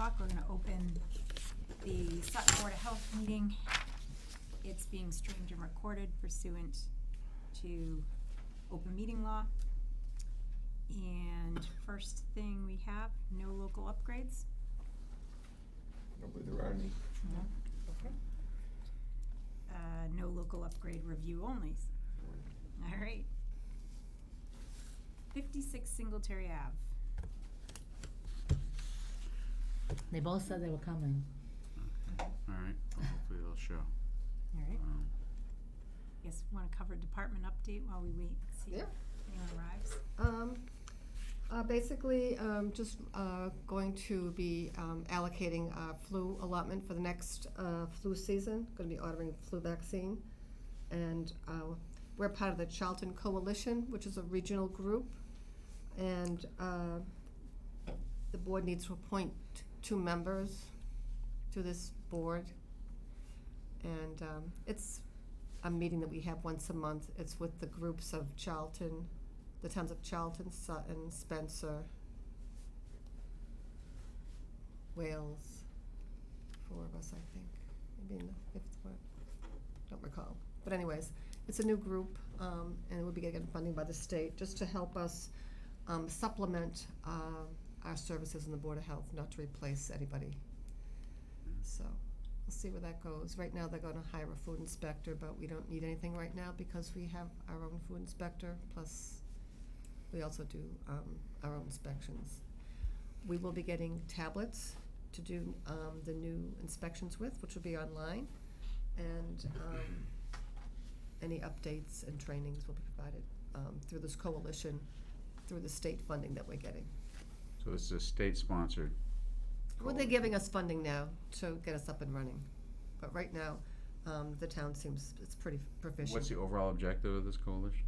o'clock, we're gonna open the Sutton Board of Health meeting. It's being streamed and recorded pursuant to open meeting law. And first thing we have, no local upgrades. I don't believe there are any. No. Okay. No local upgrade review only. All right. 56 Singletary Ave. They both said they were coming. All right, well, hopefully they'll show. All right. Guess we want to cover department update while we wait and see if anyone arrives. Basically, just going to be allocating flu allotment for the next flu season. Going to be ordering flu vaccine, and we're part of the Charlton Coalition, which is a regional group, and the board needs to appoint 2 members to this board, and it's a meeting that we have once a month. It's with the groups of Charlton, the towns of Charlton, Sutton, Spencer, Wales, 4 of us, I think, maybe in the 5th one, don't recall. But anyways, it's a new group, and we'll be getting funding by the state just to help us supplement our services in the Board of Health, not to replace anybody. So we'll see where that goes. Right now, they're going to hire a food inspector, but we don't need anything right now because we have our own food inspector, plus we also do our own inspections. We will be getting tablets to do the new inspections with, which will be online, and any updates and trainings will be provided through this coalition, through the state funding that we're getting. So this is a state-sponsored. Well, they're giving us funding now to get us up and running, but right now, the town seems it's pretty proficient. What's the overall objective of this coalition?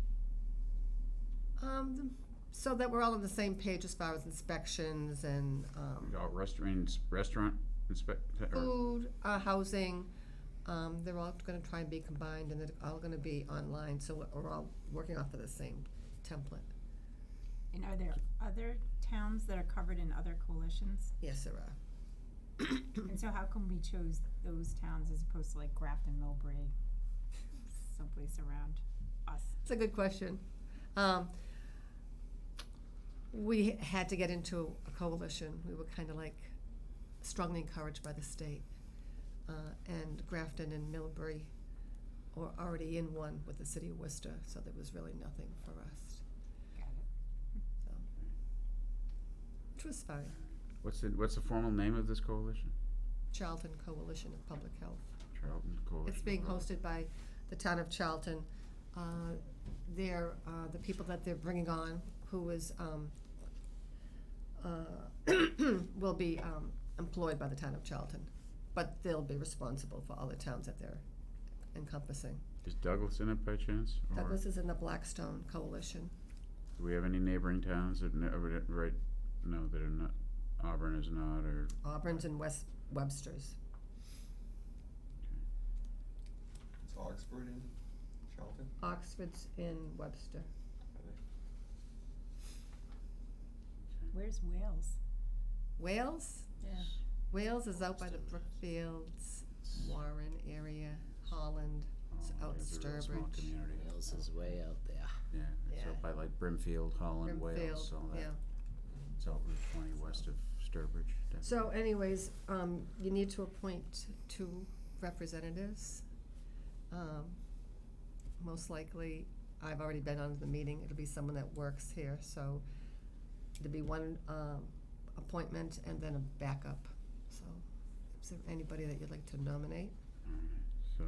So that we're all on the same page as far as inspections and Restaurant inspect. food, housing. They're all going to try and be combined, and they're all going to be online. So we're all working off of the same template. And are there other towns that are covered in other coalitions? Yes, there are. And so how come we chose those towns as opposed to like Grafton, Millbrae, someplace around us? It's a good question. We had to get into a coalition. We were kind of like strongly encouraged by the state. And Grafton and Millbrae were already in one with the city of Worcester, so there was really nothing for us. Got it. So, which was fine. What's the formal name of this coalition? Charlton Coalition of Public Health. Charlton Coalition. It's being hosted by the town of Charlton. They're the people that they're bringing on, who is will be employed by the town of Charlton, but they'll be responsible for all the towns that they're encompassing. Is Douglas in it by chance? Or Douglas is in the Blackstone Coalition. do we have any neighboring towns that that are not? Auburn is not, or Auburn's and West Webster's. Is Oxford in Charlton? Oxford's in Webster. Where's Wales? Wales? Yeah. Wales is out by the Brookfields, Warren area, Holland, it's out it's a real small Sturbridge. community. Wales is way out there. Yeah, it's Yeah. out by like Brimfield, Holland, Brimfield, Wales, all that. yeah. It's out Route 20 west of Sturbridge. So anyways, you need to appoint 2 representatives. Most likely, I've already been on the meeting, it'll be someone that works here, so there'll be 1 appointment and then a backup. So, is there anybody that you'd like to nominate? All right, so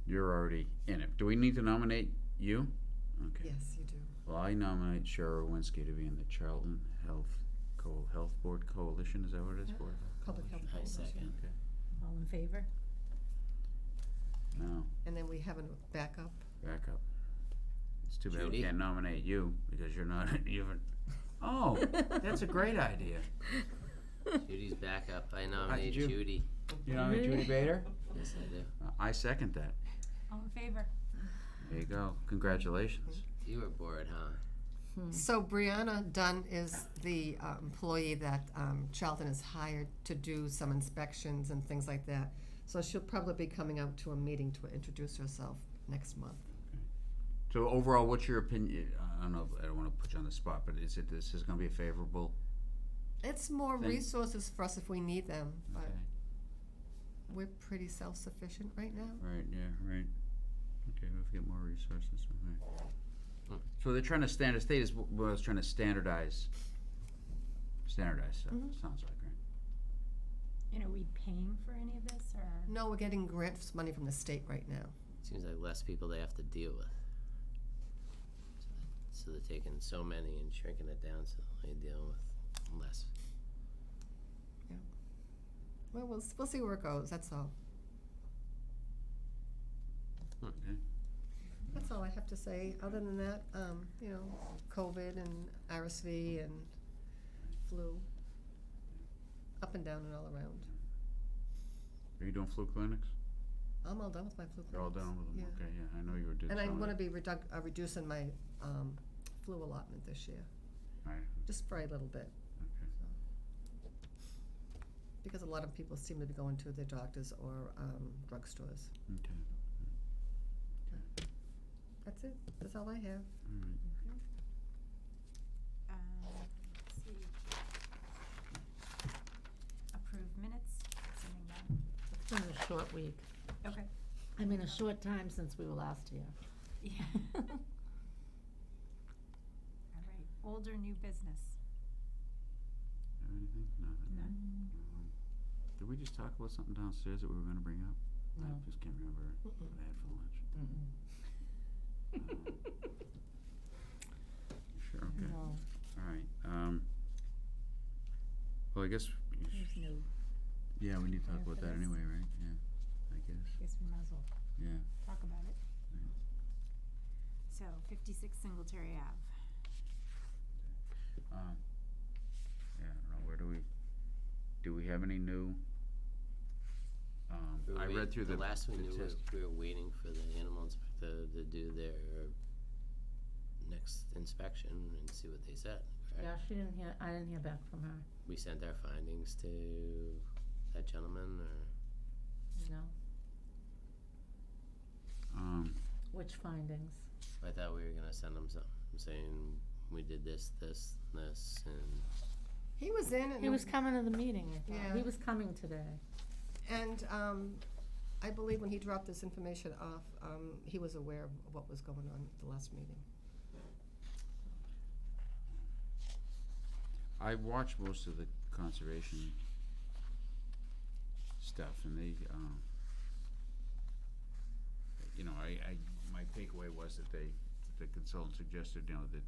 you're already in it. Do we need to nominate you? Okay. Yes, you do. Well, I nominate Cheryl Winsky to be in the Charlton Health Board Coalition. Is that what it is? Board of Health Public Health Coalition? I second. Okay. All in favor? Now, And then we have a backup. back up. It's too bad we Judy? can't nominate you because you're not even. Oh, that's a great idea. Judy's back up. I nominate you- Judy. You nominate Judy Bader? Yes, I do. I second that. All in favor? There you go. Congratulations. You were bored, huh? So Brianna Dunn is the employee that Charlton has hired to do some inspections and things like that. So she'll probably be coming out to a meeting to introduce herself next month. So overall, what's your opinion? I don't know, I don't wanna put you on the spot, but this is gonna be a favorable? It's more Thing. resources for us if we need them, but Okay. we're pretty self-sufficient right now. Right, yeah, right. Okay, we'll get more resources, okay. So they're trying to state is, was trying to standardize stuff, Mhm. sounds like, right? And are we paying for any of this, or? No, we're getting grants money from the state right now. Seems like less people they have to deal with. So they're taking so many and shrinking it down so they deal with less. Well, we'll see where it goes, that's all. Okay. That's all I have to say. Other than that, you know, COVID and RSV and flu, up and down and all around. Are you doing flu clinics? I'm all done with my flu clinics. You're all done with them, Yeah. okay, yeah, I know you were doing And I'm some gonna of be reducing my flu allotment this year, that. Right, just for a little bit. okay. Because a lot of people seem to be going to their doctors or drugstores. Okay, That's it. That's all I have. all right. Let's see. Approved minutes, assuming done. It's been a short week. Okay. I mean, a short time since we were last here. Yeah. All right, old or new business? Have anything? Nothing? None. Did we just talk about something downstairs that we were gonna bring up? I No. just can't remember what I had for lunch. Sure, okay, No, alright, well, I guess, There's no, yeah, we need to talk Here about for that this? anyway, right? Yeah, I guess, guess we might as well yeah. talk about it. Right. So, 56 Singletary Ave. Yeah, I don't know, where do we have any new, I read through the last we knew test- we were waiting for the animal inspector to do their next inspection and see what they said, yeah, correct? I didn't hear back from her, We sent our findings to that gentleman, or no. Which findings? I thought we were gonna send him something saying we did this, this, and this, and He was in and. He was coming to the meeting, I thought. Yeah. He was coming today. And I believe when he dropped this information off, he was aware of what was going on at the last meeting. I watched most of the conservation stuff, and they, you know, my takeaway was that the consultant suggested, you know, that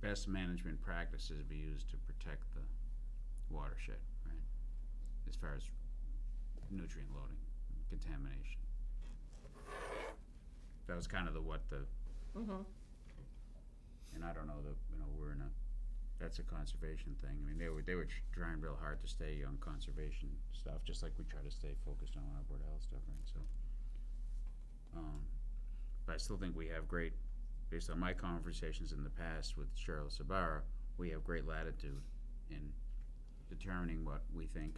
best management practices be used to protect the watershed, right? As far as nutrient loading, contamination. That was kind of Mm-hmm. and I don't know that, you know, that's a conservation thing. I mean, they were trying real hard to stay on conservation stuff, just like we try to stay focused on our Board of Health stuff, right, so. But I still think we have great, based on my conversations in the past with Cheryl Sabara, we have great latitude in determining what we think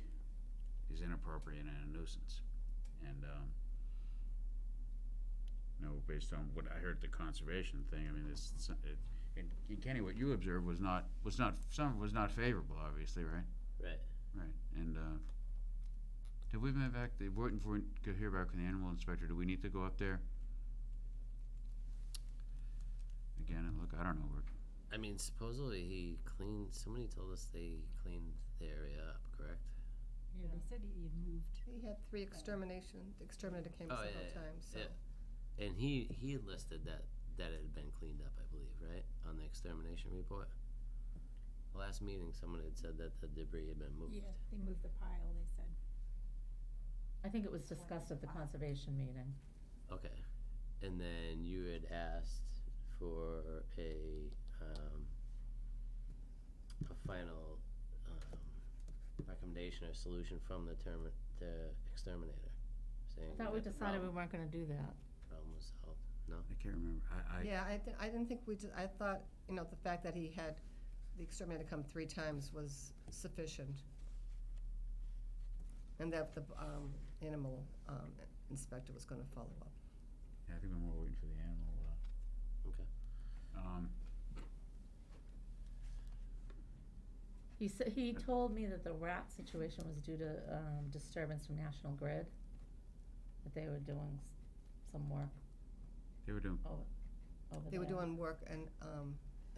is inappropriate and a nuisance. And, you know, based on what I heard the conservation thing, I mean, and Kenny, what you observed was not, some of it was not favorable, obviously, right? right. Right, and, did we move back, waiting for, to hear back from the animal inspector, do we need to go up there? Again, and look, I don't know, I mean, supposedly he cleaned. Somebody told us they cleaned the area up, correct? Yeah, they said he had moved. He had 3 the exterminator came several times, so. Yeah. And he listed that it had been cleaned up, I believe, right, on the extermination report. The last meeting, someone had said that the debris had been moved. Yeah, they moved the pile, they said. I think it was discussed at the conservation meeting. Okay, and then you had asked for a final recommendation or solution from the exterminator, saying I thought we that the decided we problem weren't gonna do that. was solved. No? I can't remember, Yeah, I didn't think I thought, the fact that he had the exterminator come 3 times was sufficient. And that the, animal, inspector was gonna follow up. yeah, I think we're more waiting for the animal, Okay. He told me that the rat situation was due to, disturbance from National Grid, that they were doing some work they were doing, over there. They were doing work in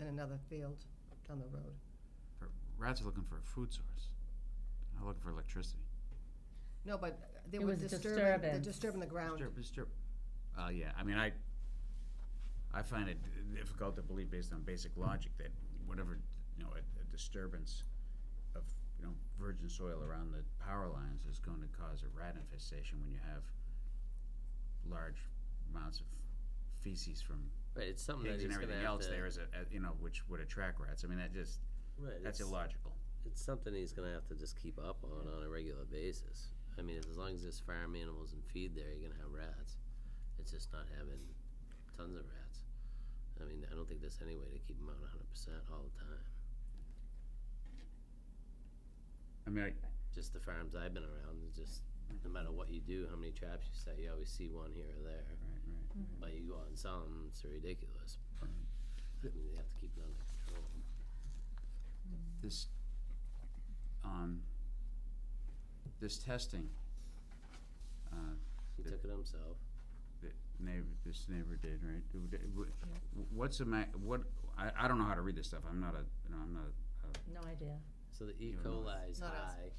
another field down the road. rats are looking for a food source, not looking for electricity. No, but they It were was they're disturbance. disturbing the ground. Yeah, I mean, I find it difficult to believe based on basic logic that whatever, a disturbance of, virgin soil around the power lines is going to cause a rat infestation when you have large amounts of feces from Right, it's something that pigs and he's gonna everything have else to. there which would attract rats. I mean, Right, that's it's- illogical. It's something he's gonna have to just keep up on a regular basis. I mean, as long as there's farm animals and feed there, you're gonna have rats. It's just not having tons of rats. I mean, I don't think there's any way to keep them out 100% all the time. I mean, Just the farms I've been around, it's just, no matter what you do, how many traps you set, you always see one here or there. right. But you go out and sell them, it's ridiculous. I mean, you have to keep it under control. This, this testing, He took it himself. this neighbor did, right? What's I don't know how to read this stuff. I'm not a, No idea. So the E. You know, coli is Not us. high.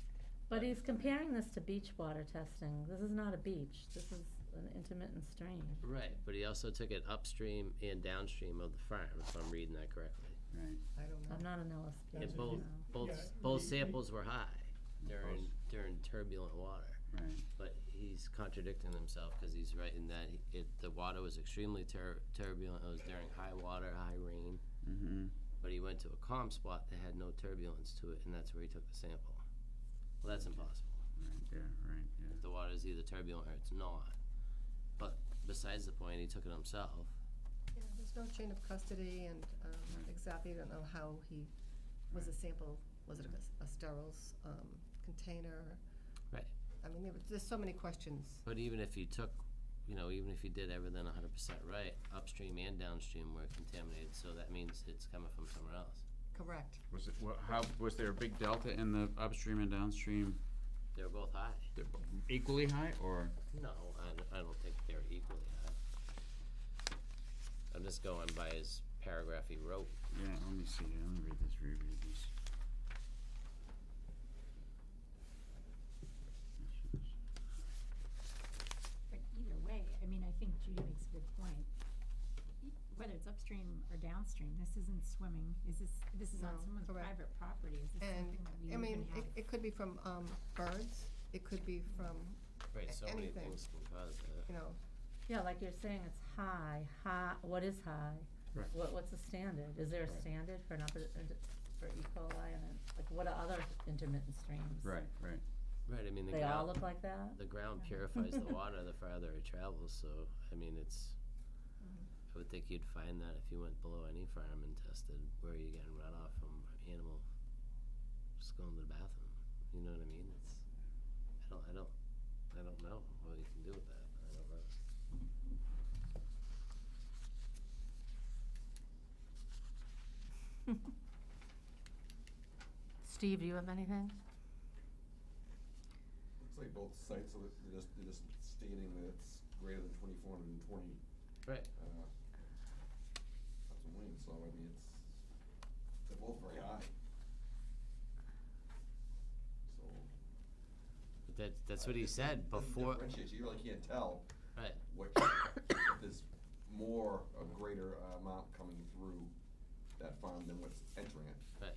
But he's comparing this to beach water testing. This is not a beach. This is an intermittent stream. Right, but he also took it upstream and downstream of the farm, if I'm reading that correctly. right. I don't know. I'm not an LSP. And That's both, no. both samples were high during turbulent water. Right. But he's contradicting himself because he's writing that the water was extremely turbulent. It was during high water, high rain. Mm-hmm. But he went to a calm spot that had no turbulence to it, and that's where he took the sample. Well, that's impossible. Right, If the water is either turbulent or it's not. But besides the point, he took it himself. Yeah, there's no chain of custody, and exactly, you don't know how he, was a sample, was it a sterile container? Right. I mean, there's so many questions. But even if you took, even if you did everything 100% right, upstream and downstream were contaminated, so that means it's coming from somewhere else. Correct. Was there a big delta in the upstream and downstream? They were both high. They're equally high, or? No, I don't think they're equally high. I'm just going by his paragraph he wrote. Yeah, let me see, let me read this. But either way, I mean, I think Judy makes a good point. Whether it's upstream or downstream, this isn't swimming. This is on No, someone's correct. private property. Is this And, something that we I mean, even have? it could be from birds, it could be from, Right, so many anything. things can cause that. Yeah, like you're saying, it's high. What is high? Right. What's the standard? Is there a Right. standard for for E. coli and like what are other intermittent streams? Right. Right, I mean, the They all ground, look like that? the ground purifies the water the farther it travels, so, I mean, I would think you'd find that if you went below any farm and tested where you're getting runoff from animal just going to the bathroom. You know what I mean? I don't know what you can do with that. I don't know. Steve, do you have anything? Looks like both sites, so they're just stating that it's greater than 2,420, Right. that's a win, so I mean, they're both very high. So. But that's what he said Doesn't before. differentiate, so you really can't tell Right. if there's more, a greater amount coming through that farm than what's entering it. Right.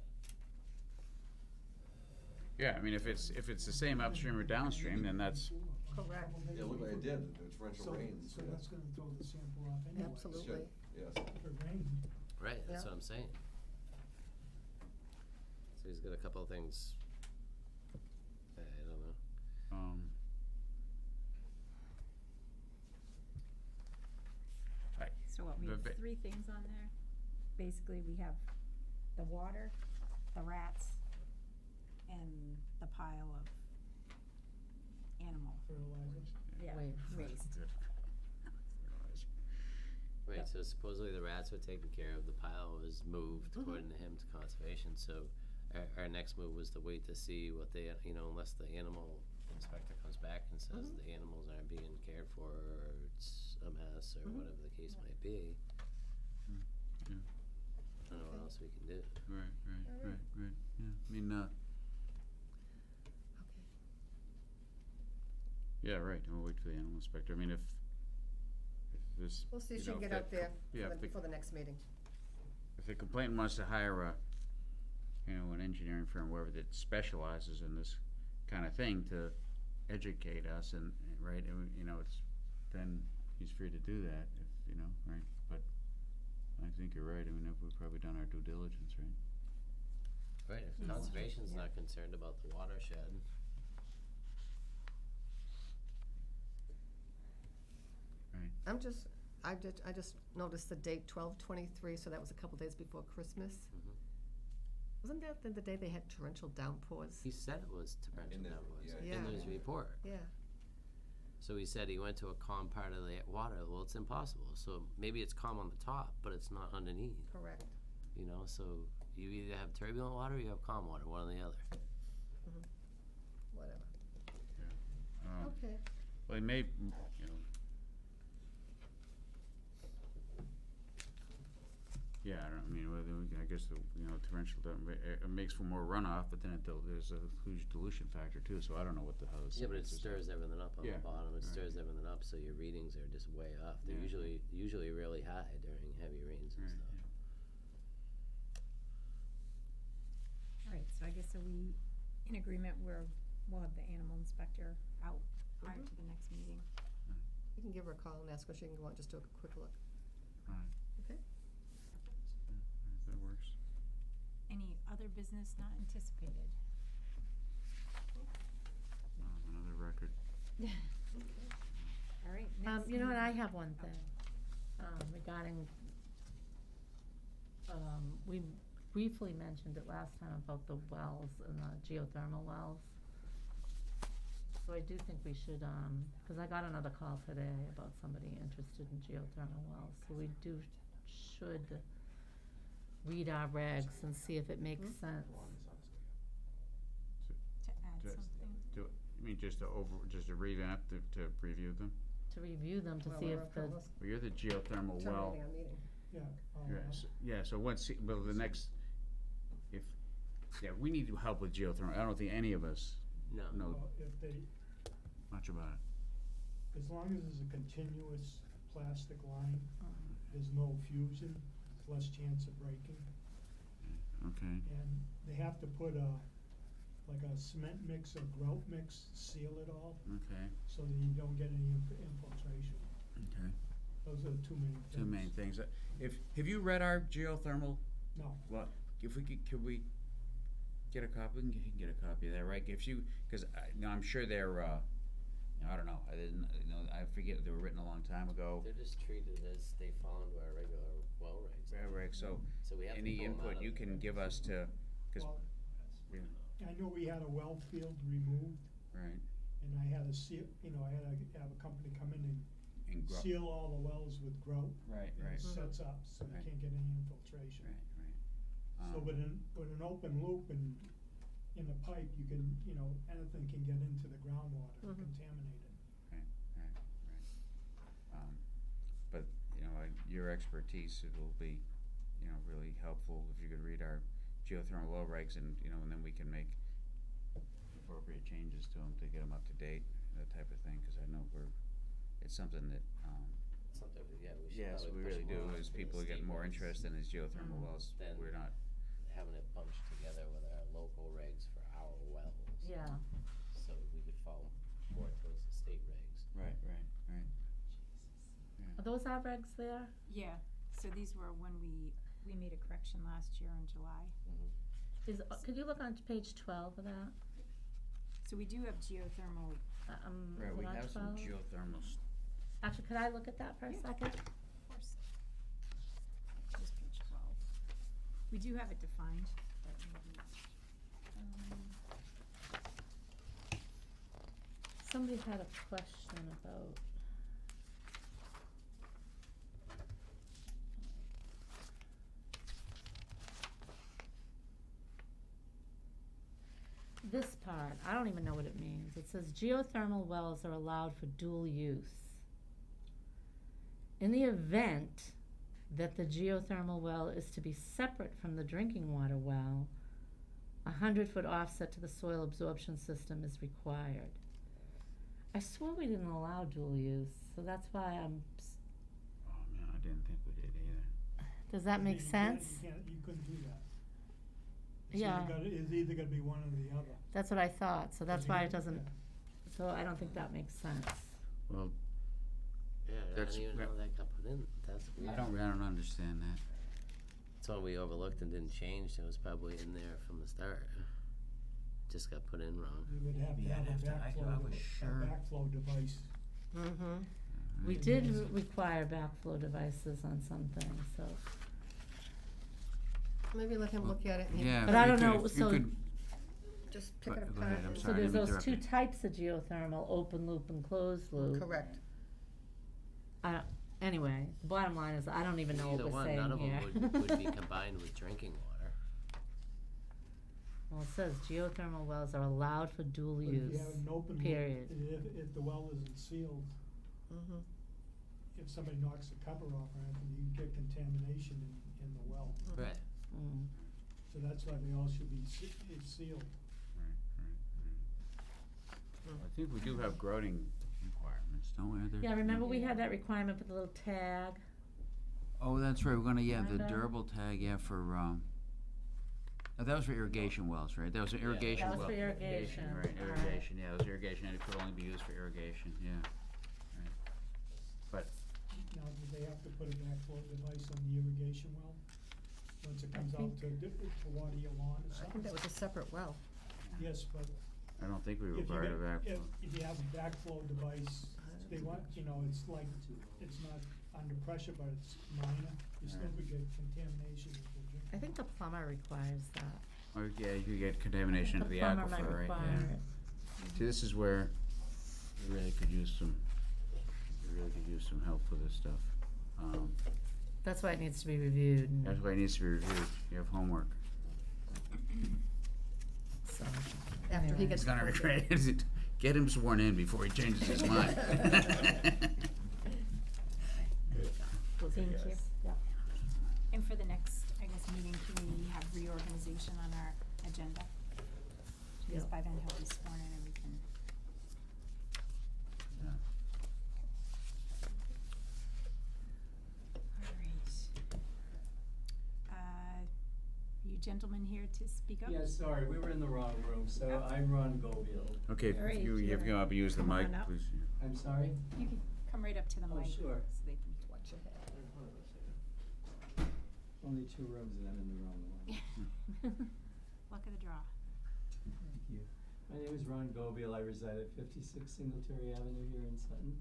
Yeah, I mean, if it's the same upstream or downstream, then that's, correct, Yeah, look like it did, the torrential So, rains. so yeah. that's gonna throw the sample off anyway. It absolutely. should, yes. If it rained. Right, that's Yeah. what I'm saying. So he's got a couple of things. I don't know. We have But- 3 things on there. Basically, we have the water, the rats, and the pile of animal, Fertilizers. yeah, waste. Good. Right, Yep. so supposedly the rats were taken care of, the pile was moved according to him to conservation, so our next move was to wait to see what they, unless the animal inspector comes back and says the animals aren't being cared for, or it's a mess, or whatever the case might be. Yeah. I don't know what else we can do. Right, Alright. yeah, I mean, Okay. yeah, right, and we'll wait for the animal inspector, I mean, if this. We'll see if you she know, can if get out that there yeah, if for the next meeting. If the complainant wants to hire an engineering firm, whoever that specializes in this kind of thing to educate us and, right, and, then he's free to do that, if, right, but I think you're right, I mean, if we've probably done our due diligence, right? Right, if Yes. conservation's Yeah. not concerned about the watershed, I just noticed the date 12/23, so that was a couple days before Christmas. Wasn't that the day they had torrential downpours? he said it was torrential In the- downpours, yeah, in Yeah. his report. Yeah. So he said he went to a calm part of the water. Well, it's impossible. So maybe it's calm on the top, but it's not underneath. Correct. So you either have turbulent water or you have calm water, one or the other. Whatever. Um, Okay. Well, he may, yeah, I don't, I mean, whether I guess torrential, it makes for more runoff, but then there's a huge dilution factor too, so I don't know what the hell this. Yeah, but it science is. stirs everything up on Yeah, the bottom. It right. stirs everything up, so your readings are just way off. They're Yeah. usually really high during heavy rains and Right, stuff. All right, so I guess are we in agreement where we'll have the animal inspector out prior to the next meeting? You can give her a call and ask her if she can go out and just do a quick look. Right. Okay? That works. Any other business not anticipated? Another record. All right, next. You know what, I meeting. have one thing, regarding, we briefly mentioned it last time about the wells and the geothermal wells. So I do think we should, cause I got another call today about somebody interested in geothermal wells, so we should read our regs and see if it makes sense. To add Just- something. You mean just to revamp, to review them? To review them to Well, see we're if the, almost Well, you're the geothermal well. terminating our meeting. Yeah. So once, well, the next, we need help with geothermal. I don't think any of us No. know Well, if they, much about it. as long as there's a continuous plastic line, there's no fusion, less chance of breaking. Okay, And they have to put like a cement mix or grout mix, seal it all, okay, so that you don't get any infiltration. okay. Those are the two main things. Two main things. Have you read our geothermal? No, Well, if we could we get a copy? We can get a copy of that, right? Because I'm sure they're, I don't know, I forget, they were written a long time ago. They're just treated as they fall into our regular well regs. Yeah, right, so So we have to any pull 'em out input of you there. can give us to, because, well, yeah, I know we had a well field removed, right, and I had to seal, I had to have a company come in and and grow. seal all the wells with grout. Right, and right, it sets up, so you Right. can't get any infiltration. right. So with an open loop and in a pipe, you can, anything can get into the groundwater and Mhm. contaminate it. Right. But, your expertise, it will be, really helpful if you could read our geothermal well regs and, and then we can make appropriate changes to them to get them up to date, that type of thing, because I know it's something that, Something, yeah, we should yes, probably we push really do, more as for the people get state more regs. interest in these geothermal wells, Then- we're not, Having it bunched together with our local regs for our wells. yeah, So we could fall more towards the state regs. right. are those our regs there? Yeah, so these were when we made a correction last year in July. Could you look on page 12 of that? So we do have geothermal, Is Right, it we on have some 12? geothermal Actually, could I look at that for a Yeah. second? of course. We do have it defined, but maybe, Somebody had a question about. This part, I don't even know what it means. It says geothermal wells are allowed for dual use. In the event that the geothermal well is to be separate from the drinking water well, a 100-foot offset to the soil absorption system is required. I swore we didn't allow dual use, so that's why I'm, Oh, man, I didn't think we did either. does that make sense? You couldn't do that. It's Yeah. It's either gonna be one or the other. That's what I thought, so that's You why can- it doesn't, yeah. so I don't think that makes sense. Well, Yeah, I That's- don't even know that got put in, that's weird. I don't understand that. It's one we overlooked and didn't change, it was probably in there from the start. Just got put in wrong. You would have to Yeah, have I'd have to- I was a sure. backflow device. Mm-hmm. We Mhm. did require backflow devices on some things, so, Maybe let him look at it and he Yeah. But if I you don't could- know, if you so- could- just pick Go- it go apart. ahead, I'm and- so sorry, I there's didn't those interrupt two you. types of geothermal, open loop and closed loop. Correct. Anyway, the bottom line is, I don't even know what Either we're one, saying none of here. them would be combined with drinking water. Well, it says geothermal wells are allowed for dual But if use, you have an open loop, period. if the well isn't sealed, Mm-hmm. if somebody knocks the cover off or anything, you get contamination in the well. Right. Mm. So that's why they all should be sealed. I think we do have grouting requirements, don't we? Are there- Yeah, remember we had that requirement for the little tag? Oh, that's right, we're gonna, the Remember? durable tag, for, that was for irrigation wells, right? That was an Yeah. irrigation That well. was for irrigation, Right, alright. irrigation, yeah, it was irrigation, and it could only be used for irrigation, yeah. Right. But, Now, do they have to put a backflow device on the irrigation well? Once it comes out to water your lawn or I something? think that was a separate well. Yes, but I don't think we if you required a get, backflow. if you have a backflow device, they want, it's like, it's not under pressure, but it's minor, you still could get contamination with the drink. I think the plumber requires that. Or, yeah, you could get contamination into the plumber might aquifer, right, require yeah. it. See, this is where we really could use some help with this stuff. That's why it needs to be reviewed, and That's why it needs to be reviewed, you have homework. so. After he anyway. gets He's gonna appointed. regret it. Get him sworn in before he changes his mind. Thank you. Yeah. and for the next, I guess, meeting, can we have reorganization on our agenda? Because Yeah. by then he'll be sworn in and we can. Yeah. Alright. You gentlemen here to speak up? Yeah, sorry, we were in the wrong room, so I'm Ron Gobiel. Okay, All right, if you yeah. come up, use the Come mic, on up. please. I'm sorry? You can come right up to the Oh, mic. sure. So they can. Watch your head. Hold on a second. Only 2 rooms and I'm in the wrong one. Luck of the draw. Thank you. My name is Ron Gobiel, I reside at 56 Singletary Avenue here in Sutton.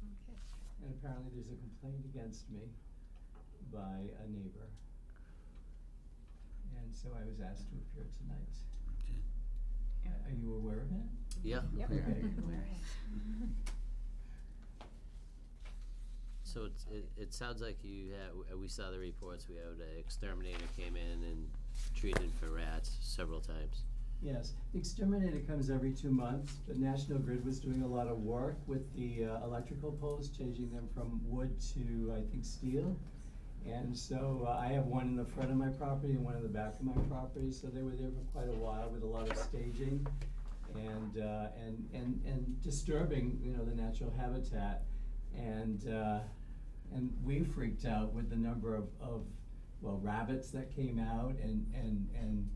Okay. And apparently there's a complaint against me by a neighbor. And so I was asked to appear tonight. Okay. Are you aware of it? Yeah. Yep. Okay. So it sounds like you we saw the reports, we had an exterminator came in and treated for rats several times. Yes, the exterminator comes every 2 months, but National Grid was doing a lot of work with the electrical poles, changing them from wood to, I think, steel. And so I have one in the front of my property and one in the back of my property, so they were there for quite a while with a lot of staging and disturbing, the natural habitat. And we freaked out with the number of rabbits that came out and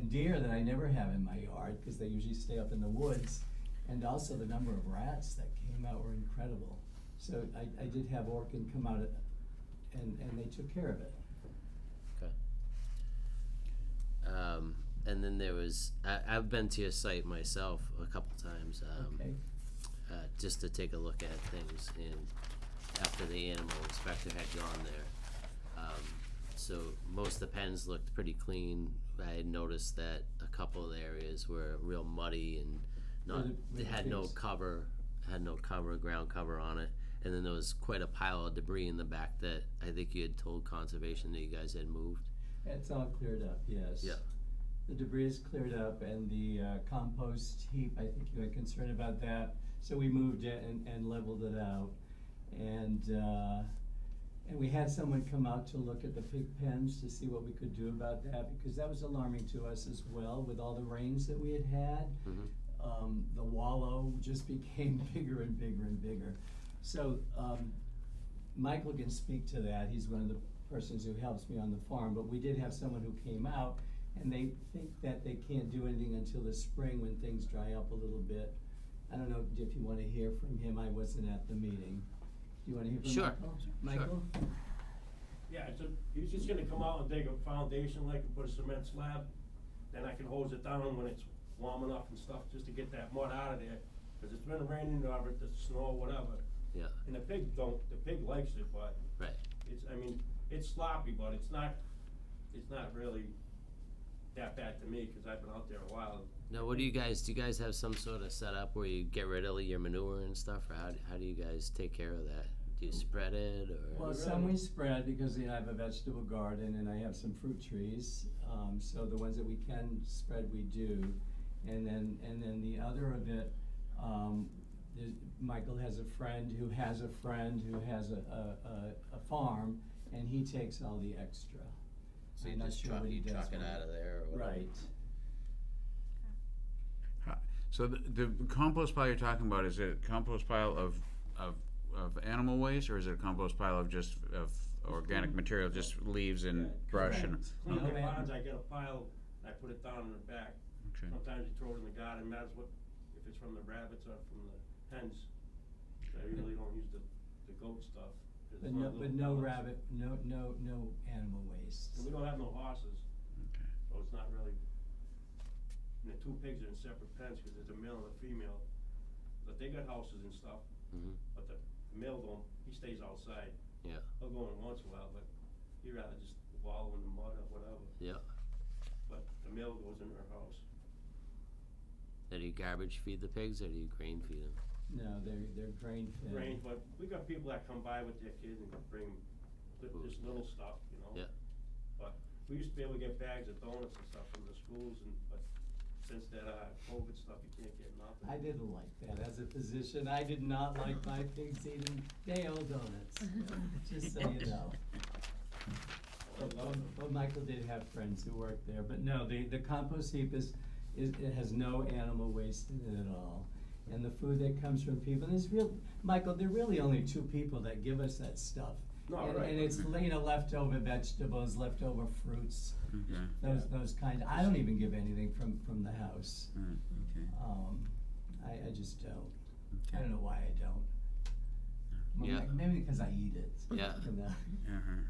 deer that I never have in my yard, because they usually stay up in the woods. And also the number of rats that came out were incredible. So I did have Orkin come out and they took care of it. Okay. And then there was, I've been to your site myself a couple times, Okay. just to take a look at things, and after the animal inspector had gone there. so most of the pens looked pretty clean. I had noticed that a couple of the areas were real muddy and not, Were they the had no pigs- cover, ground cover on it. And then there was quite a pile of debris in the back that I think you had told conservation that you guys had moved. It's all cleared up, yes. Yeah. The debris is cleared up, and the compost heap, I think you had concern about that, so we moved it and leveled it out. And we had someone come out to look at the pig pens to see what we could do about that, because that was alarming to us as well, with all the rains that we had had. Mm-hmm. The wallow just became bigger and bigger and bigger. So, Michael can speak to that, he's one of the persons who helps me on the farm, but we did have someone who came out, and they think that they can't do anything until the spring when things dry up a little bit. I don't know if you wanna hear from him, I wasn't at the meeting. Do you wanna hear from Sure. Michael? Michael? Yeah, so he's just gonna come out and dig a foundation like and put a cement slab, then I can hose it down when it's warm enough and stuff, just to get that mud out of there. Cause it's been raining over it, the snow, whatever, Yeah, and the pig likes it, but right. it's sloppy, but it's not really that bad to me, cause I've been out there a while. Now, do you guys have some sort of setup where you get rid of your manure and stuff, or how do you guys take care of that? Do you spread it, or? Well, some we spread because I have a vegetable garden and I have some fruit trees, so the ones that we can spread, we do. And then the other of it, Michael has a friend who has a friend who has a farm, and he takes all the extra. So you I'm not just sure truck what he does it with out of there or whatever? Right. So the compost pile you're talking about, is it a compost pile of animal waste, or is it a compost pile of just of organic material, just leaves and brush and? Clean No, the man. ponds, I get a pile, and I put it down in the back. Okay. Sometimes you throw it in the garden, matters what, if it's from the rabbits or from the hens. I really don't use the goat stuff. 'cause it's not But little no pellets. rabbit, no animal waste. And we don't have no horses, Okay. so it's not really, and the two pigs are in separate pens, cause there's a male and a female. But they got houses and stuff, Mm-hmm, but the male don't, he stays outside. yeah, He'll go in once in a while, but he'd rather just wallow in the mud or whatever. yeah. But the male goes in her house. Now, do you garbage feed the pigs, or do you grain feed them? No, they're grain fed. Grain, but we got people that come by with their kids and bring just little stuff, you know? Yeah. But we used to be able to get bags of donuts and stuff from the schools, but since that, COVID stuff, you can't get nothing. I didn't like that as a physician. I did not like my pigs eating day-old donuts, just so you know. But Michael did have friends who worked there, but no, the compost heap it has no animal waste in it at all. And the food that comes from people, and Michael, there are really only two people that give us that stuff. No, And- right. And it's, leftover vegetables, leftover fruits, Okay. those kinds. I don't even give anything from the house. Alright, okay. I just don't. I Okay. don't know why I don't. Well, Yeah. Maybe because I eat it. Yeah. You know? Uh-huh.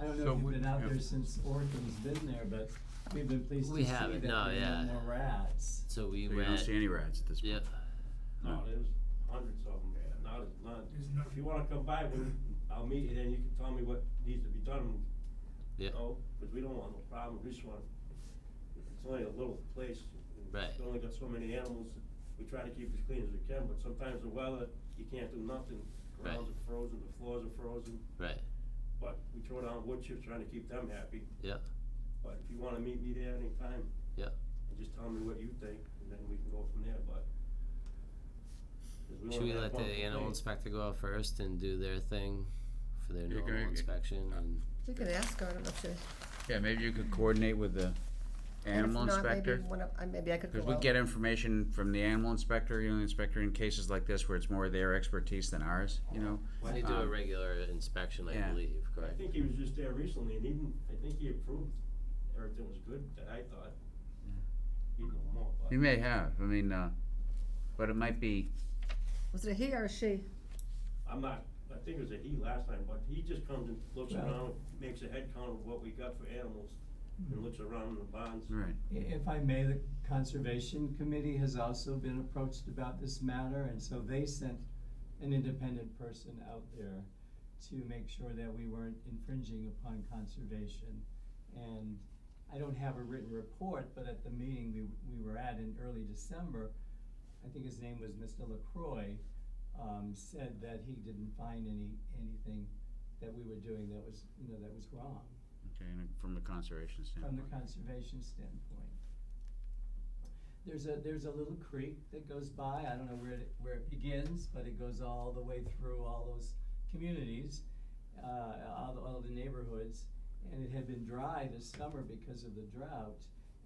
I don't know So if you've we- been out yeah. there since Orton's been there, but we've been pleased to We see that haven't, there no, are yeah. no more rats. So we So you went. don't see any rats at this point? Yeah, No, there's hundreds of them, now there's none. There's none. If you wanna come by, I'll meet you, then you can tell me what needs to be done, yeah, you know? Cause we don't want no problem, we just want, it's only a little place. and Right. We only got so many animals, we try to keep as clean as we can, but sometimes the weather, you can't do nothing. Right. Grounds are frozen, the floors are frozen, right, but we throw down wood chips trying to keep them happy. yeah, But if you wanna meet me there anytime, yeah. and just tell me what you think, and then we can go from there, but. 'cause Should only we have let the one animal complaint. inspector go out first and do their thing for their You're normal gonna- inspection and? We could ask her, I don't know if she. Yeah, maybe you could coordinate with the animal If not, inspector. maybe I could go Cause we out. get information from the animal inspector, the inspector in cases like this where it's more their expertise than ours, you know? They do a Um, regular inspection, I yeah. believe, I correct? think he was just there recently, and I think he approved everything was good, that I thought. He'd know more, but. He may have, I mean, but it might be, Was it a he or a she? I'm not, I think it was a he last time, but he just comes and looks Well- around, makes a head count of what we got for animals. and looks around the ponds. Right. If I may, the Conservation Committee has also been approached about this matter, and so they sent an independent person out there to make sure that we weren't infringing upon conservation. And I don't have a written report, but at the meeting we were at in early December, I think his name was Mr. LaCroix, said that he didn't find anything that we were doing that was, that was wrong Okay, and from the conservation from standpoint. the conservation standpoint. There's a little creek that goes by, I don't know where it begins, but it goes all the way through all those communities, all the neighborhoods, and it had been dry this summer because of the drought.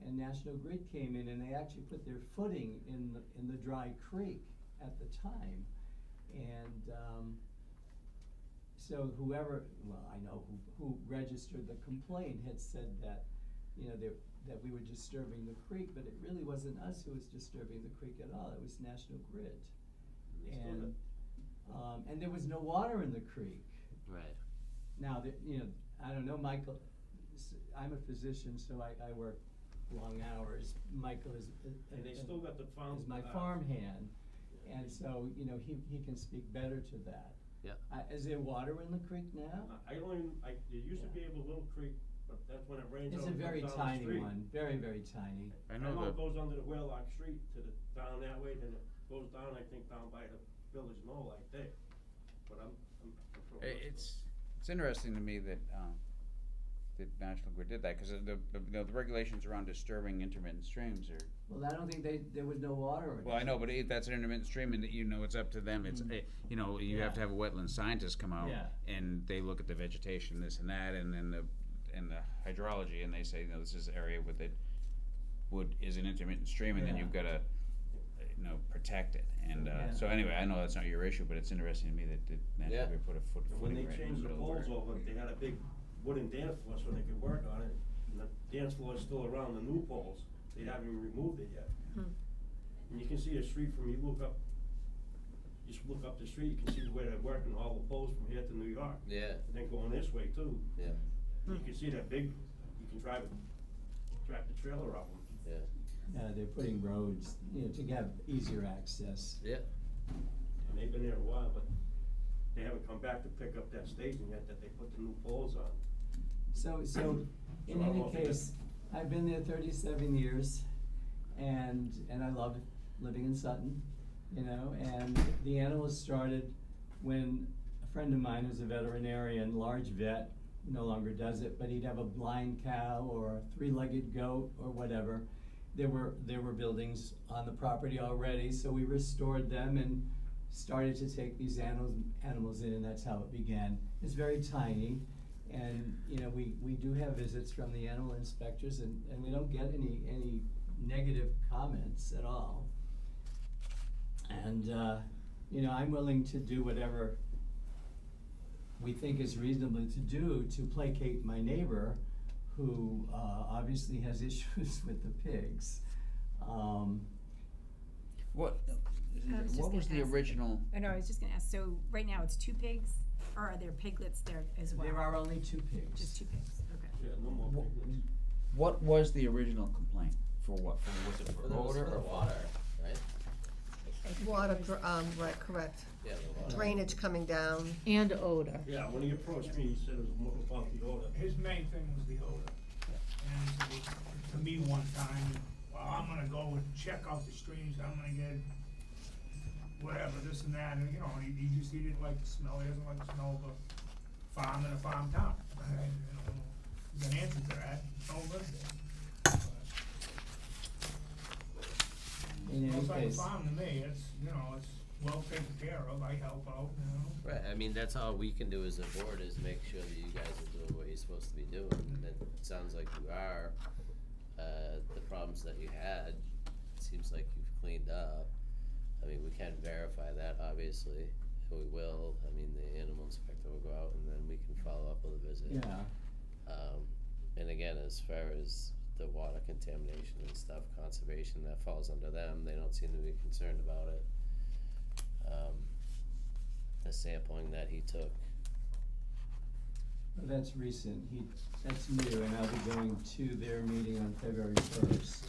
And National Grid came in and they actually put their footing in the dry creek at the time. And so whoever, well, I know who registered the complaint had said that, that we were disturbing the creek, but it really wasn't us who was disturbing the creek at all, it was National Grid. And there was no water in the creek. Right. Now, I don't know, Michael, I'm a physician, so I work long hours. Michael is And they still got the farm. is my farmhand, and so, he can speak better to that. Yeah. Is there water in the creek now? I don't even, there used to be a little creek, but that's when it rains It's out, a it very comes down the tiny street. one, very, very tiny. I I know know it the, goes under the Wheelock Street down that way, then it goes down, I think, down by the Village Knoll like there. But I'm sure it's interesting to me that, that National Grid did that, cause the regulations around disturbing intermittent streams are, Well, I don't think there was no water in it. well, I know, but that's an intermittent stream, and it's up to them, it's, you have to have a wetland scientist come out, Yeah. and they look at the vegetation, this and that, and then the hydrology, and they say, this is an area with is an intermittent stream, and then Yeah. you've gotta, protect it, and, Yeah. so anyway, I know that's not your issue, but it's interesting to me that National Yeah. Grid put a And when footing they right in changed the the middle of poles where- over, they had a big wooden dance floor so they could work on it. And the dance floor is still around the new poles, they haven't even removed it yet. And you can see the street from, just look up the street, you can see where they're working all the poles from here to New York. Yeah. And then going this way too. Yeah. You can see that big, you can drive the trailer up them. Yeah. They're putting roads, to have easier access. Yeah. And they've been there a while, but they haven't come back to pick up that staging yet that they put the new poles on. So in So I'm any hoping case, I've been there 37 years, and I love living in Sutton, and the animals started when a friend of mine who's a veterinarian, large vet, no longer does it, but he'd have a blind cow or a three-legged goat or whatever. There were buildings on the property already, so we restored them and started to take these animals in, and that's how it began. It's very tiny, and, we do have visits from the animal inspectors, and we don't get any negative comments at all. And, I'm willing to do whatever we think is reasonable to do to placate my neighbor, who obviously has issues with the pigs. What just was gonna the ask- original? I know, I was just gonna ask, so right now it's 2 pigs, or are there piglets there as well? There are only 2 pigs. Just 2 pigs, okay. Yeah, no more piglets. What was the original complaint? For what? Was it for Well, that was odor for the or water, right? Water, right, correct. Yeah, the water. Drainage coming down. And odor. Yeah, when he approached me, he said it was more about the odor. His main thing was the odor. And he said to me one time, well, I'm gonna go and check out the streams, I'm gonna get whatever, this and that, and he didn't like the smell, he doesn't like the smell of a farm in a farm town. He's an answer to that, don't live there. In any Looks like a case, farm to me, it's well taken care of, I help out, Right, I mean, that's all we can do as a board is make sure that you guys are doing what you're supposed to be doing, and it sounds like you are. The problems that you had, it seems like you've cleaned up. I mean, we can verify that, obviously, and we will, I mean, the animal inspector will go out and then we can follow up with a visit. yeah. And again, as far as the water contamination and stuff, conservation, that falls under them, they don't seem to be concerned about it. The sampling that he took, Well, that's recent, that's new, and I'll be going to their meeting on February 1st.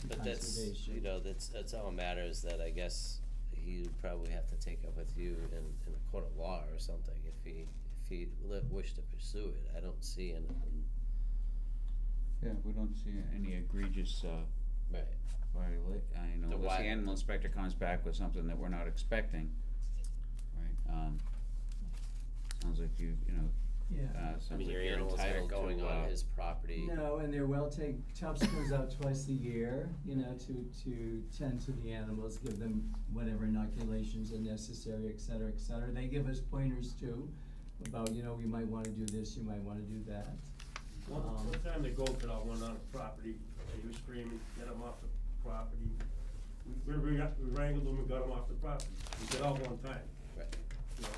But that's, you know, that's all matters that I guess he would probably have to take up with you in a court of law or something if he wished to pursue it. I don't see anything. Yeah, we don't see any egregious, Right. I know, The unless why- the animal inspector comes back with something that we're not expecting, right? Sounds like you know, Yeah. I sounds mean, like your you're animals aren't entitled going to, on his property. No, and they're well taken, Tubbs comes out twice a year, you know, to tend to the animals, give them whatever inoculations are necessary, et cetera, et cetera. They give us pointers too, about, you know, you might wanna do this, you might wanna do that. One time the goat got out one on the property, and he was screaming, get him off the property. We wrangled him and got him off the property. He got out one time, Right. you know?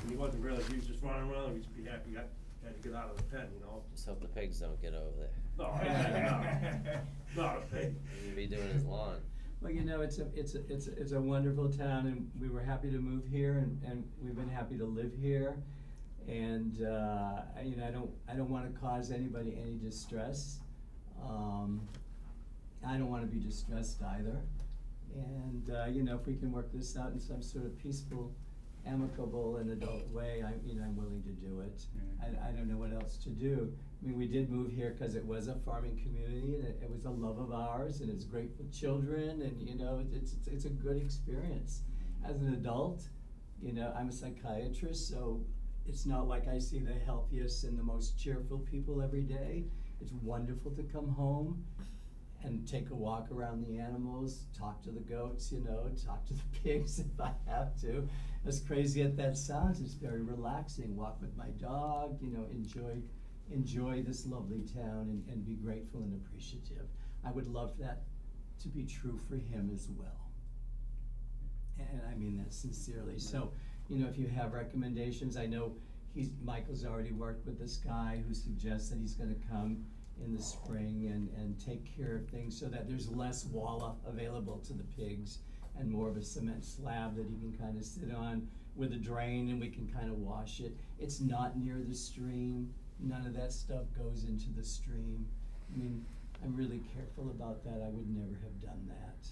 And he wasn't really, he was just running around, he'd be happy, had to get out of the pen, you know? Just hope the pigs don't get over there. No, not a pig. He'd be doing his lawn. Well, you know, it's a wonderful town, and we were happy to move here, and we've been happy to live here. And, you know, I don't wanna cause anybody any distress. I don't wanna be distressed either. And, you know, if we can work this out in some sort of peaceful, amicable and adult way, I'm willing to do it. Yeah. I don't know what else to do. I mean, we did move here because it was a farming community, and it was a love of ours, and it's great for children, and, you know, it's a good experience. As an adult, you know, I'm a psychiatrist, so it's not like I see the healthiest and the most cheerful people every day. It's wonderful to come home and take a walk around the animals, talk to the goats, you know, talk to the pigs if I have to. As crazy as that sounds, it's very relaxing. Walk with my dog, you know, enjoy this lovely town and be grateful and appreciative. I would love that to be true for him as well. And I mean that sincerely. So, you know, if you have recommendations, I know Michael's already worked with this guy who suggests that he's gonna come in the spring and take care of things so that there's less walla available to the pigs and more of a cement slab that he can kind of sit on with a drain, and we can kind of wash it. It's not near the stream. None of that stuff goes into the stream. I mean, I'm really careful about that. I would never have done that.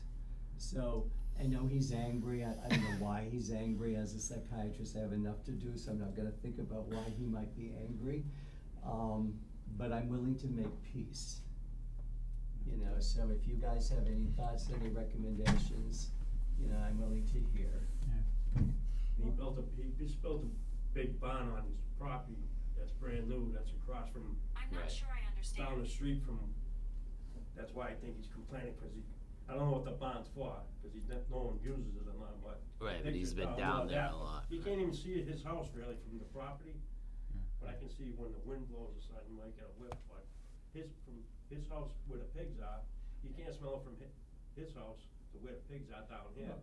So I know he's angry. I don't know why he's angry. As a psychiatrist, I have enough to do, so I'm not gonna think about why he might be angry. But I'm willing to make peace. You know, so if you guys have any thoughts, any recommendations, you know, I'm willing to hear. He just built a big barn on his property that's brand new, that's across from, I'm Right. not sure I understand. down the street from, that's why I think he's complaining, cause I don't know what the barn's for, cause no one uses it or not, but. Right, I but think he's it's been down there a lot. You can't even see his house really from the property, but I can see when the wind blows or something, you might get a whiff, but from his house where the pigs are, you can't smell it from his house to where the pigs are down here.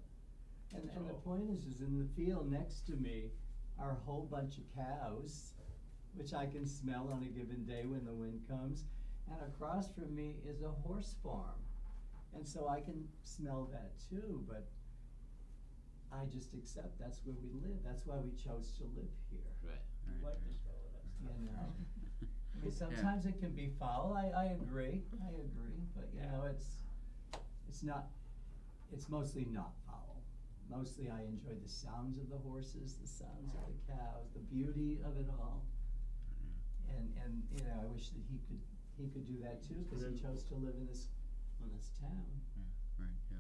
And the point is in the field next to me are a whole bunch of cows, which I can smell on a given day when the wind comes. And across from me is a horse farm. And so I can smell that too, but I just accept that's where we live. That's why we chose to live here. Right. I like the smell of that stuff. You know, I mean, sometimes it can be foul, I agree, but you know, it's mostly not foul. Mostly I enjoy the sounds of the horses, the sounds of the cows, the beauty of it all. And, you know, I wish that he could do that too, cause he chose to live in this town. Right, yeah.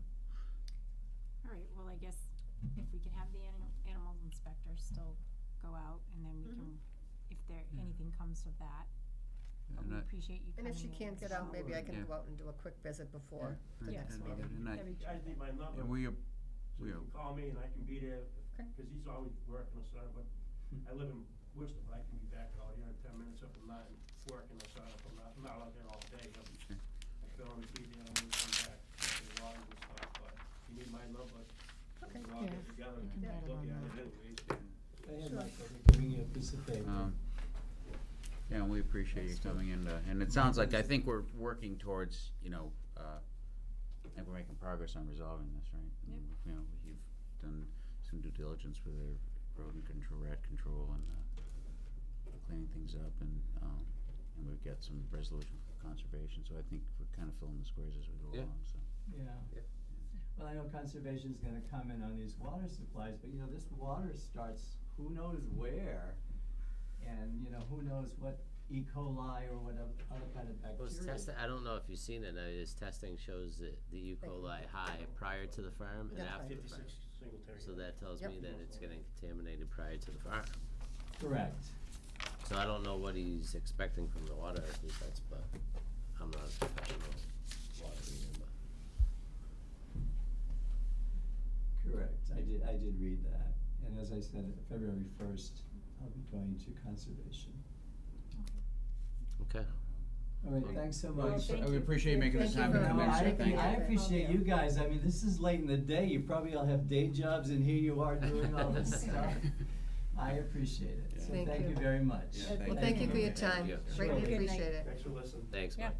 All right, well, I guess if we could have the animal inspector still go out, and then we can, if anything comes of that. But we And appreciate you And coming in. if she can't get out, maybe I can Yeah. go out and do a quick visit before the Yeah, next that'd be meeting. good. And I- That'd be You guys need my number. And So you can call me and I can be there, Okay. cause he's always working or something, but I live in Worcester, but I can be back out here in 10 minutes if I'm not working or something, I'm not out there all day. I feel on the TV and I'm gonna come back, do lines and stuff, but you need my number. Okay. We'll all get Yeah. together You can and write it look on at that. it anyways. Go ahead, Sure. Michael, they're giving you a piece of paper. Yeah, and we appreciate you coming in, and it sounds like, I think we're working towards, you know, I think we're making progress on resolving this, right? Yep. And, you know, you've done some due diligence with their rodent control, rat control, and cleaning things up, and we've got some resolution for conservation, so I think we're kind of filling the squares as we go Yeah. along, so. Yeah. Yeah. Well, I know conservation's gonna come in on these water supplies, but you know, this water starts who knows where, and you know, who knows what E. coli or whatever other kind of Well, it's bacteria. tested, I don't know if you've seen it, his testing shows that the E. coli high prior to the farm and That's after right. the farm. 56 single tank. So that tells Yep. me that it's getting contaminated prior to the farm. Correct. So I don't know what he's expecting from the water defects, but I'm not a professional water reader, but. Correct, I did read that, and as I said, February 1st, I'll be going to conservation. Okay. All right, Well, thanks so well, much. thank We you. appreciate you making the Thank you time to very come in, much. so Thank thank you. you. I appreciate you guys, I mean, this is late in the day, you probably all have day jobs, and here you are doing all this stuff. I appreciate it, Yeah. so Thank thank you you. very much. Yeah, Well, thank you for your Thank time, you. greatly Sure. appreciate it. Thanks for listening. Thanks, Yeah. Mike.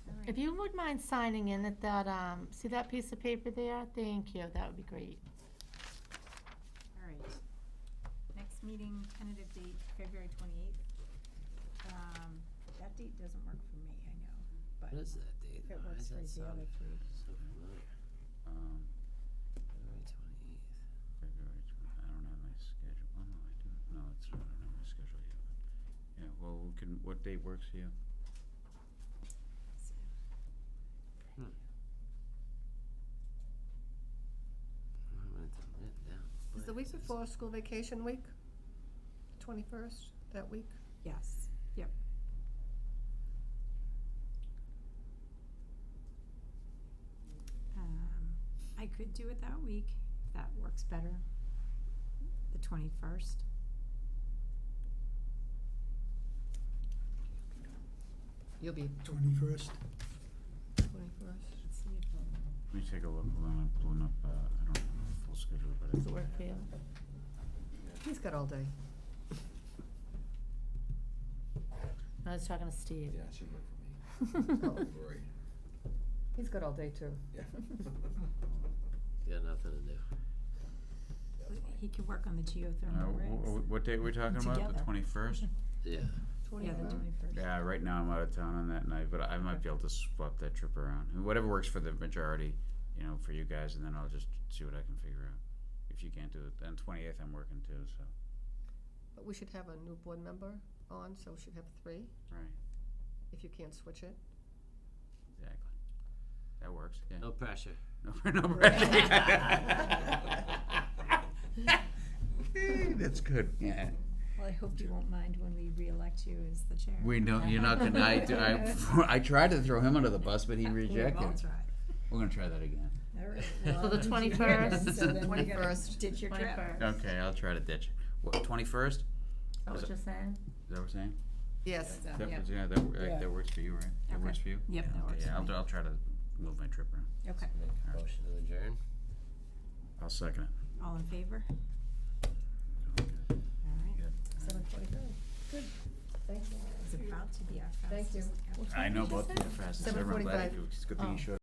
All right. If you wouldn't mind signing in at that, see that piece of paper there? Thank you, that would be great. All right. Next meeting, tentative date, February 28th. That date doesn't work for me, I know, but What is that date? if it Why works does for that the sound other three. so familiar? February 28th. February 20th, I don't have my schedule, oh, no, I do, no, it's, I don't have my schedule yet, but, yeah, well, we can, what date works for you? So, Hmm. I'm gonna turn that down. Is the Why week is this- before school vacation week? 21st, that week? yes, yep. I could do it that week, if that works better. The 21st. You'll be 21st. 21st. Let's see if, Let me take a look, hold on, I'm pulling up, I don't have a full schedule, but I. Does it work for you? He's got all day. I was talking to Steve. Yeah, it should work for me. Oh. February. He's got all day too. Yeah. Got nothing to do. he could work on the geothermal rigs. What date are we talking about, the Together. 21st? Yeah. Yeah, the 21st. Yeah, right now I'm out of town on that night, but I might be able to swap that trip around. Whatever works for the majority, you know, for you guys, and then I'll just see what I can figure out. If you can't do it, then 28th I'm working too, so, But we should have a new board member on, so we should have 3, right, if you can't switch it. exactly. That works, yeah. No pressure. No pressure. That's good, yeah. Well, I hope you won't mind when we re-elect you as the chair. We know, you're not gonna, I tried to throw him under the bus, but he We've rejected all it. tried. We're gonna try that again. All right. So the well, you hear this, 21st? So then we gotta 21st. ditch your trip. 21st. Okay, I'll try to ditch. What, 21st? Is Is that what you're saying? that what we're saying? Yes. So, That, yeah. yeah, that, Yeah. that works for you, right? That Okay. works for you? Yep, Yeah, that okay, works yeah, for me. I'll try to move my trip around. Okay, Make a motion to adjourn. I'll second it. all in favor? Okay. All right. Good. 7:25. Good. Thank you. It's about to be our Thank you. fastest. Which I one know did you both say? of you are fastest ever. I'm glad 7:45. you, it's a good thing you Oh. showed